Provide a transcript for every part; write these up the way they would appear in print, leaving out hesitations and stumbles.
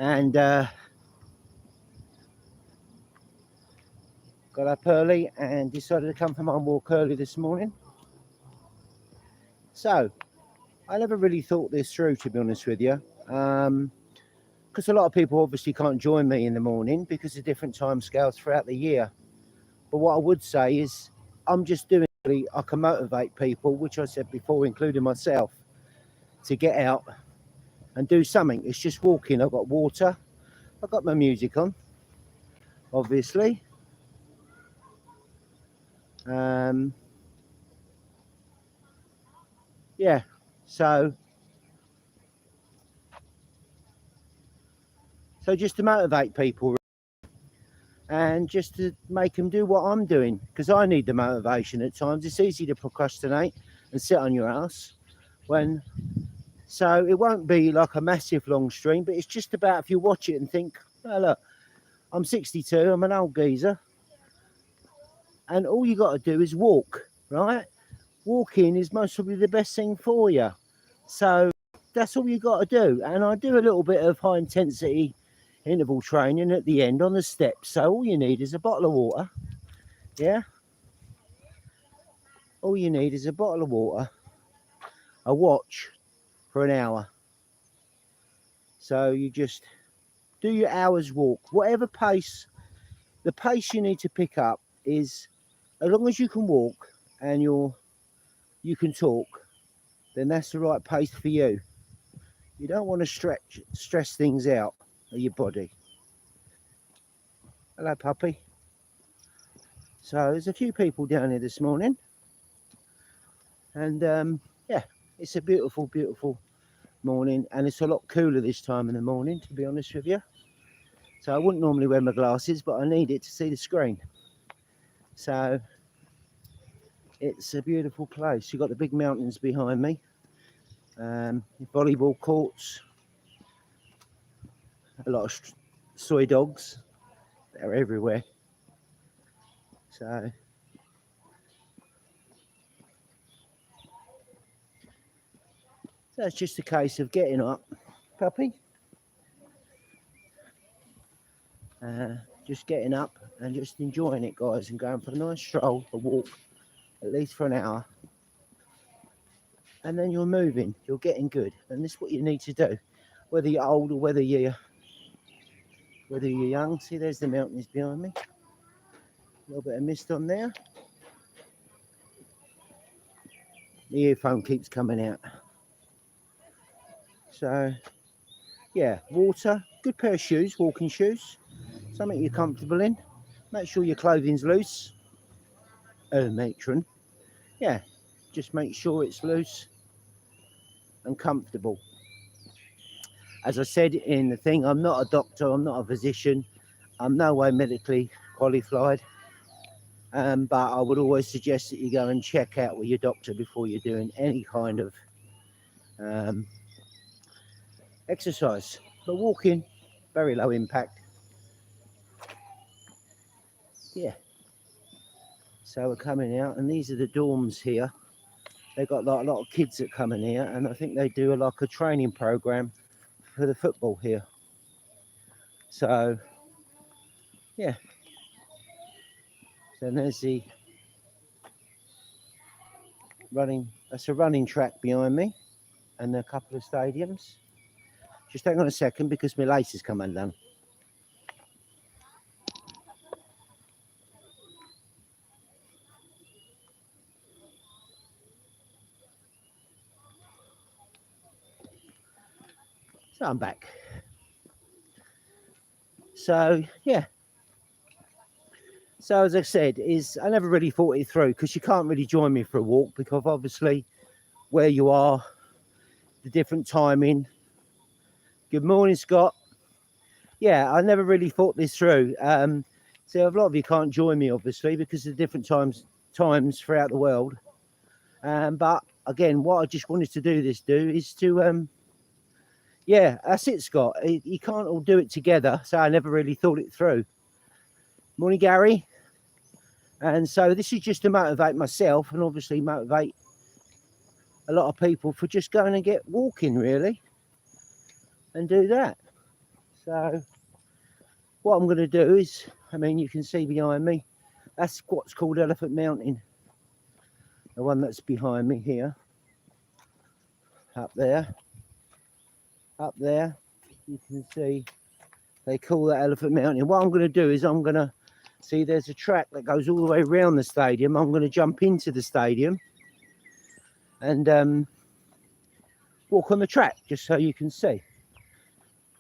and got up early and decided to come for my walk early this morning. So I never really thought this through, to be honest with you, because a lot of people obviously can't join me in the morning because of different time scales throughout the year. But what I would say is I'm just doing it. I can motivate people, which I said before, including myself, to get out and do something. It's just walking. I've got water. I've got my music on, obviously. Yeah, so just to motivate people and just to make them do what I'm doing, because I need the motivation at times. It's easy to procrastinate and sit on your ass when, so it won't be like a massive long stream, but it's just about if you watch it and think, oh, look, I'm 62, I'm an old geezer, and all you got to do is walk, right? Walking is most probably the best thing for you. So that's all you got to do. And I do a little bit of high intensity interval training at the end on the steps. So all you need is a bottle of water. Yeah. All you need is a bottle of water, a watch for an hour. So you just do your hour's walk, whatever pace. The pace you need to pick up is, as long as you can walk and you can talk, then that's the right pace for you. You don't want to stress things out of your body. Hello, puppy. So there's a few people down here this morning, and yeah, it's a beautiful, beautiful morning, and it's a lot cooler this time in the morning, to be honest with you. So I wouldn't normally wear my glasses, but I need it to see the screen. So it's a beautiful place. You've got the big mountains behind me, volleyball courts, a lot of soy dogs. They're everywhere. So it's just a case of getting up, puppy. Just getting up and just enjoying it, guys, and going for a nice stroll, a walk, at least for an hour. And then you're moving, you're getting good, and this is what you need to do, whether you're old or whether you're young. See, there's the mountains behind me. A little bit of mist on there. The earphone keeps coming out. So yeah, water, good pair of shoes, walking shoes, something you're comfortable in. Make sure your clothing's loose. Oh, matron. Yeah, just make sure it's loose and comfortable. As I said in the thing, I'm not a doctor, I'm not a physician, I'm no way medically qualified, but I would always suggest that you go and check out with your doctor before you're doing any kind of exercise. But walking, very low impact. Yeah. So we're coming out, and these are the dorms here. They've got like a lot of kids that come in here, and I think they do like a training program for the football here. So yeah. So there's the running, that's a running track behind me, and a couple of stadiums. Just hang on a second because my lace has come undone. So I'm back. So yeah. So as I said, I never really thought it through, because you can't really join me for a walk because obviously where you are, the different timing. Good morning, Scott. Yeah, I never really thought this through. So a lot of you can't join me obviously because of the different times throughout the world. But again, what I just wanted to do is to yeah, that's it, Scott. You can't all do it together, so I never really thought it through. Morning, Gary. And so this is just to motivate myself and obviously motivate a lot of people for just going and get walking, really, and do that. So what I'm going to do is, I mean, you can see behind me, that's what's called Elephant Mountain. The one that's behind me here. Up there, you can see they call that Elephant Mountain. What I'm going to do is I'm going to see there's a track that goes all the way around the stadium. I'm going to jump into the stadium and walk on the track just so you can see.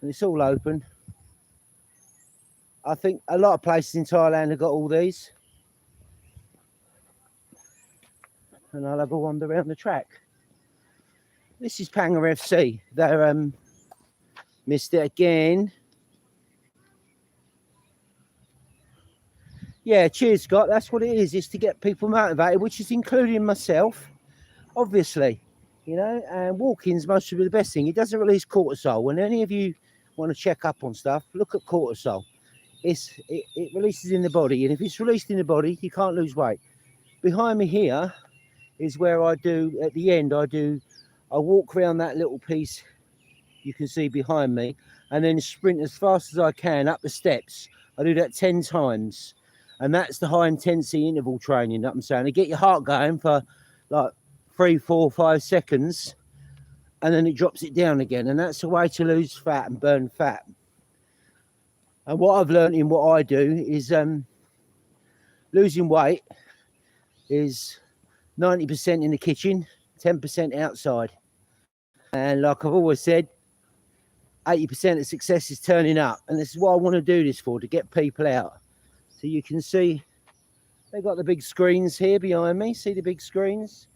And it's all open. I think a lot of places in Thailand have got all these. And I'll have a wander around the track. This is Panga FC. They're missed it again. Yeah, cheers, Scott. That's what it is. It's to get people motivated, which is including myself, obviously. You know, and walking's mostly the best thing. It doesn't release cortisol. When any of you want to check up on stuff, look at cortisol. It releases in the body, and if it's released in the body, you can't lose weight. Behind me here is where I do, at the end, I walk around that little piece you can see behind me, and then sprint as fast as I can up the steps. I do that 10 times, and that's the high intensity interval training that I'm saying. To get your heart going for like 3, 4, 5 seconds, and then it drops it down again, and that's a way to lose fat and burn fat. And what I've learned in what I do is losing weight is 90% in the kitchen, 10% outside. And like I've always said, 80% of success is turning up. And this is what I want to do this for, to get people out. So you can see they've got the big screens here behind me. See the big screens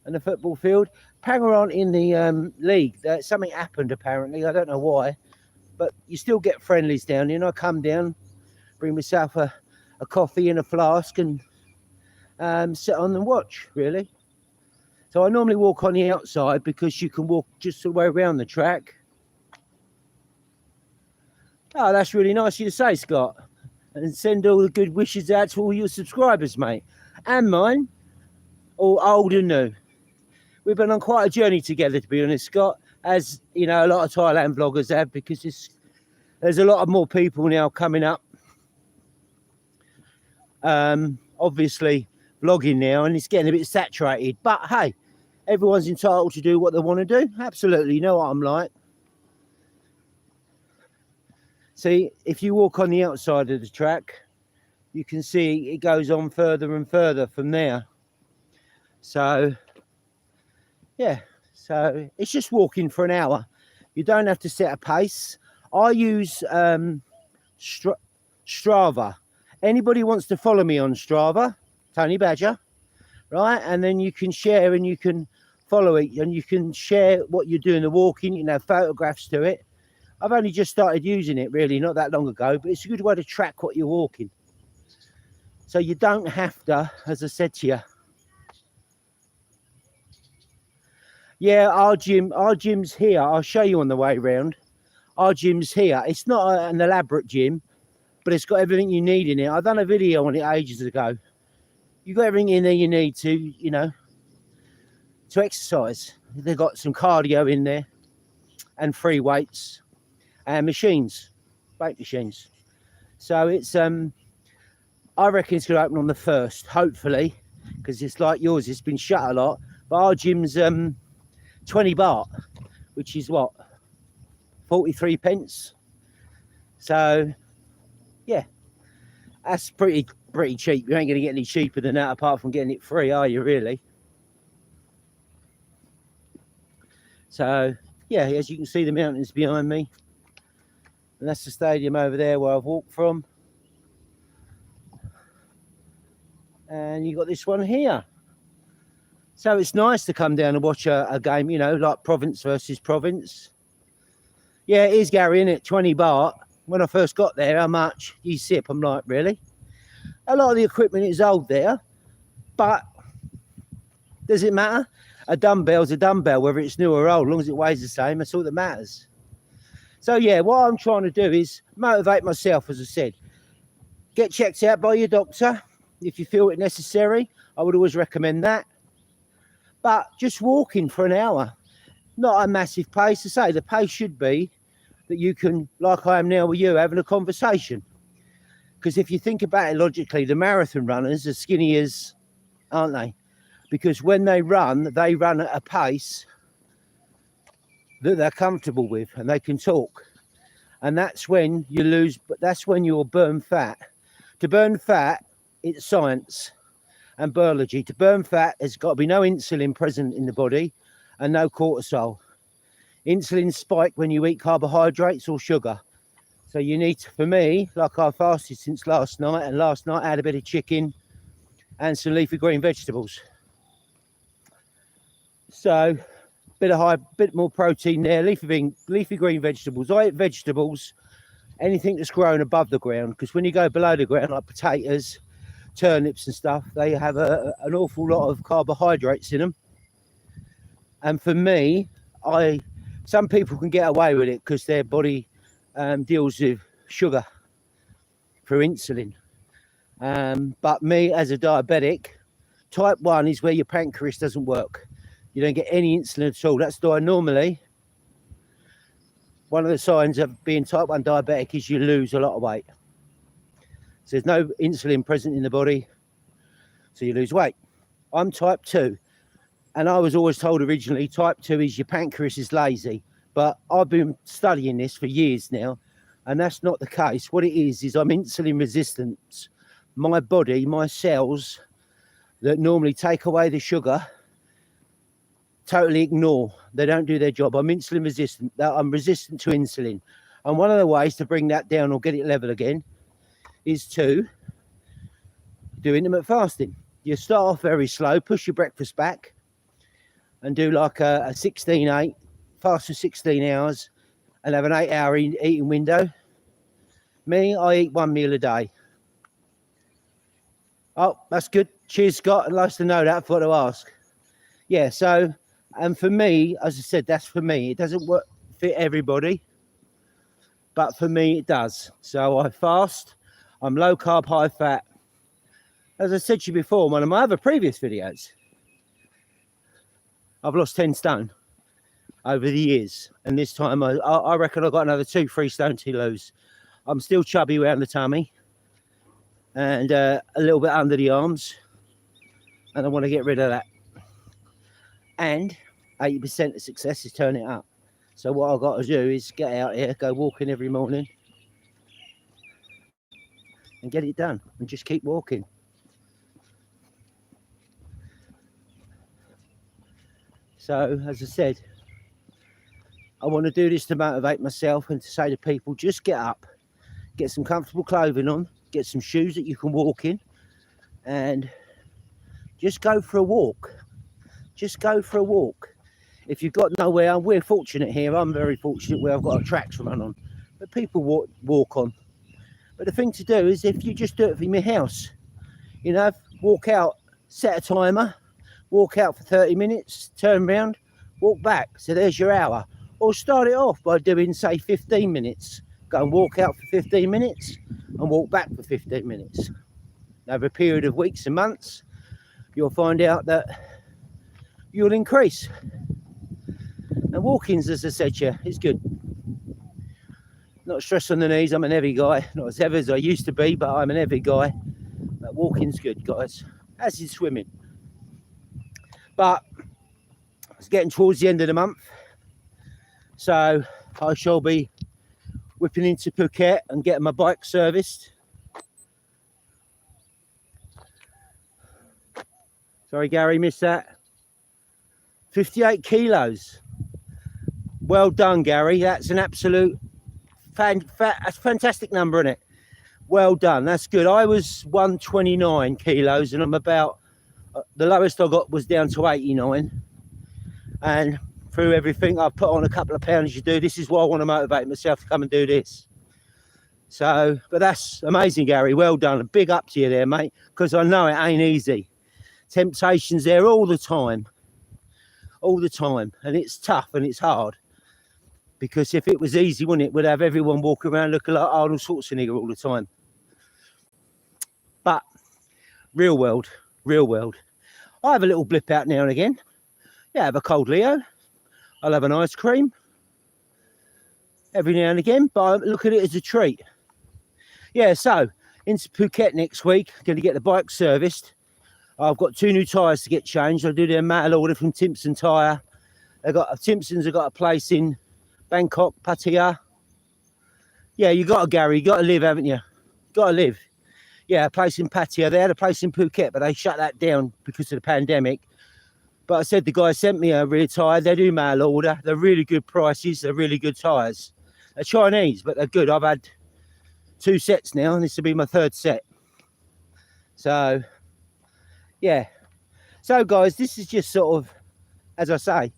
and the football field. Panga aren't in the league. Something happened apparently. I don't know why. But you still get friendlies down here. And I come down, bring myself a coffee and a flask and sit on and watch, really. So I normally walk on the outside because you can walk just the way around the track. Oh, that's really nice of you to say, Scott. And send all the good wishes out to all your subscribers, mate. And mine, all old and new. We've been on quite a journey together, to be honest, Scott. As, you know, a lot of Thailand vloggers have, because there's a lot of more people now coming up. Obviously, vlogging now, and it's getting a bit saturated. But, hey, everyone's entitled to do what they want to do. Absolutely, you know what I'm like. See, if you walk on the outside of the track, you can see it goes on further and further from there. So, yeah. So it's just walking for an hour. You don't have to set a pace. I use Strava. Anybody wants to follow me on Strava, Tony Badger, right? And then you can share and you can follow it and you can share what you're doing, the walking, you know, photographs to it. I've only just started using it really, not that long ago, but it's a good way to track what you're walking. So you don't have to, as I said to you. Yeah, our gym's here. I'll show you on the way round. Our gym's here. It's not an elaborate gym, but it's got everything you need in it. I've done a video on it ages ago. You've got everything in there you need to, you know, to exercise. They've got some cardio in there and free weights and machines, weight machines. So it's, I reckon it's going to open on the 1st, hopefully, because it's like yours. It's been shut a lot. But our gym's 20 baht, which is what, 43 pence. So yeah, that's pretty cheap. You ain't gonna get any cheaper than that apart from getting it free, are you really? So yeah, as you can see, the mountains behind me, and that's the stadium over there where I've walked from. And you got this one here. So it's nice to come down and watch a game, you know, like province versus province. Yeah, it is, Gary, isn't it? 20 baht. When I first got there, how much? You sip. I'm like, really? A lot of the equipment is old there, but does it matter? A dumbbell's a dumbbell, whether it's new or old, as long as it weighs the same, that's all that matters. So yeah, what I'm trying to do is motivate myself, as I said. Get checked out by your doctor if you feel it necessary. I would always recommend that. But just walking for an hour, not a massive pace. To say the pace should be that you can, like I am now with you, having a conversation. Because if you think about it logically, the marathon runners are skinny as, aren't they? Because when they run at a pace that they're comfortable with and they can talk. And that's when you lose, but that's when you'll burn fat. To burn fat, it's science and biology. To burn fat, there's got to be no insulin present in the body and no cortisol. Insulin spike when you eat carbohydrates or sugar. So you need to, for me, like I fasted since last night, and last night I had a bit of chicken and some leafy green vegetables. So bit more protein there, leafy green vegetables. I eat vegetables, anything that's grown above the ground, because when you go below the ground, like potatoes, turnips and stuff, they have an awful lot of carbohydrates in them. And for me, some people can get away with it because their body deals with sugar through insulin. But me, as a diabetic, type 1 is where your pancreas doesn't work. You don't get any insulin at all. That's why normally one of the signs of being type 1 diabetic is you lose a lot of weight. So there's no insulin present in the body, so you lose weight. I'm type 2, and I was always told originally type 2 is your pancreas is lazy. But I've been studying this for years now, and that's not the case. What it is I'm insulin resistant. My body, my cells that normally take away the sugar, totally ignore. They don't do their job. I'm insulin resistant. I'm resistant to insulin. And one of the ways to bring that down or get it level again is to do intermittent fasting. You start off very slow, push your breakfast back, and do like a 16-8, fast for 16 hours, and have an 8-hour eating window. Me, I eat 1 meal a day. Oh, that's good. Cheers, Scott. I'd like to know that. I thought to ask. Yeah, so, and for me, as I said, that's for me. It doesn't fit everybody, but for me, it does. So I fast. I'm low carb, high fat. As I said to you before in one of my other previous videos, I've lost 10 stone over the years. And this time, I reckon I've got another 2-3 stone to lose. I'm still chubby around the tummy and a little bit under the arms. And I want to get rid of that. And 80% of success is turning it up. So what I've got to do is get out here, go walking every morning and get it done and just keep walking. So, as I said, I want to do this to motivate myself and to say to people, just get up, get some comfortable clothing on, get some shoes that you can walk in, and just go for a walk. Just go for a walk. If you've got nowhere, we're fortunate here. I'm very fortunate where I've got a track to run on, but people walk on. But the thing to do is if you just do it from your house, you know, walk out, set a timer, walk out for 30 minutes, turn around, walk back. So there's your hour. Or start it off by doing, say, 15 minutes. Go and walk out for 15 minutes and walk back for 15 minutes. Over a period of weeks and months, you'll find out that you'll increase. And walking's, as I said to you, is good. Not stress on the knees. I'm an heavy guy. Not as heavy as I used to be, but I'm an heavy guy. But walking's good, guys. As is swimming. But it's getting towards the end of the month. So I shall be whipping into Phuket and getting my bike serviced. Sorry, Gary, missed that. 58 kilos. Well done, Gary. That's an absolute that's a fantastic number, isn't it? Well done. That's good. I was 129 kilos and I'm about, the lowest I got was down to 89. And through everything, I've put on a couple of pounds you do. This is why I want to motivate myself to come and do this. So, but that's amazing, Gary. Well done. A big up to you there, mate, because I know it ain't easy. Temptation's there all the time. All the time. And it's tough and it's hard. Because if it was easy, wouldn't it? We'd have everyone walking around looking like Arnold Schwarzenegger all the time. But real world, real world. I have a little blip out now and again. Yeah, have a cold Leo. I'll have an ice cream. every now and again, but I look at it as a treat. Yeah, so into Phuket next week, going to get the bike serviced. I've got 2 new tyres to get changed. I do their metal order from Timpson Tyre. Timpson's have got a place in Bangkok, Pattaya. Yeah, you got to, Gary, you got to live, haven't you? Got to live. Yeah, a place in Pattaya. They had a place in Phuket, but they shut that down because of the pandemic. But I said the guy sent me a rear tyre. They do mail order. They're really good prices. They're really good tyres. They're Chinese, but they're good. I've had 2 sets now, and this will be my 3rd set. So, yeah. So, guys, this is just sort of, as I say,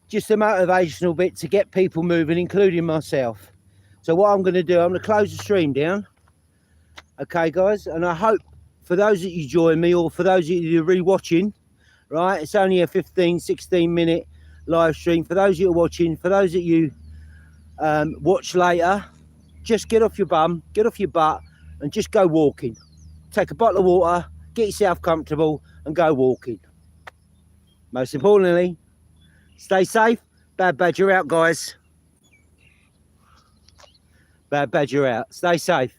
just a motivational bit to get people moving, including myself. So what I'm going to do, I'm going to close the stream down. Okay, guys, and I hope for those that you join me, or for those of you who are re-watching, right, it's only a 15-16 minute live stream. For those of you who are watching, for those that you watch later, just get off your bum, get off your butt, and just go walking. Take a bottle of water, get yourself comfortable, and go walking. Most importantly, stay safe. Bad Badger out, guys. Bad Badger out. Stay safe.